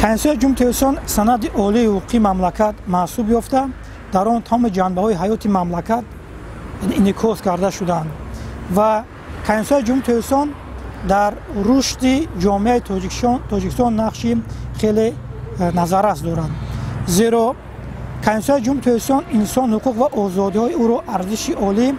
کنسوی جمهوری تلویزیون سند عالی حقوقی مملکت محسوب یافته در آن تمام جنبه‌های حیات مملکت انعکاس کرده شدند و کنسوی جمهوری تلویزیون در رشد جامعه تاجیکستان نقشی خیلی نظررس دارند، زیرا کنسوی جمهوری تلویزیون انسان حقوق و آزادی‌های او را ارزش عالی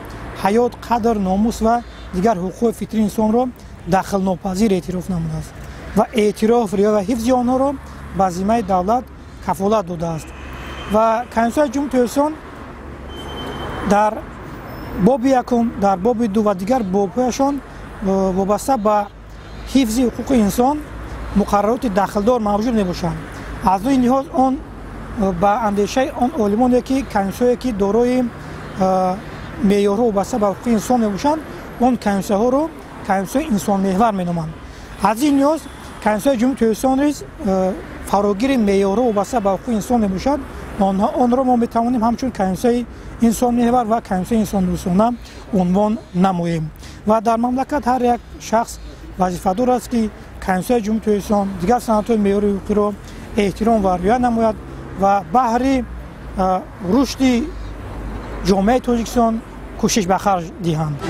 حیات، قدر، ناموس و دیگر حقوق فطری انسان را دخل ناپذیر اعتراف نموده است و اعتراف رعایت و حفظ آنها را به ذمه دولت کفالت داده است و کنسوی جمهوری تلویزیون در باب یکم، در باب دو و دیگر باب‌هایشان وابسته به حفظ حقوق انسان مقررات داخلدار موجود نباشند. از این لحاظ آن به اندیشه آن عالمانی که کنسویی که دارای معیارها وابسته به حقوق انسان میباشند، آن کنسوی‌ها را کنسوی انسان محور مینامند. از این لحاظ کنسوی جمهوری تلویزیون نیز فراگیر معیارها وابسته به حقوق انسان میباشد. آن را ما میتوانیم همچون کنسوی انسان محور و کنسوی انسان دوستانه عنوان نماییم و در مملکت هر یک شخص وظیفه‌دار است که کنسوی جمهوری تلویزیون دیگر سندهای معیاری حقوقی را احترام و رعایت نماید و بهر رشد جامعه تاجیکستان کوشش به خرج دهند.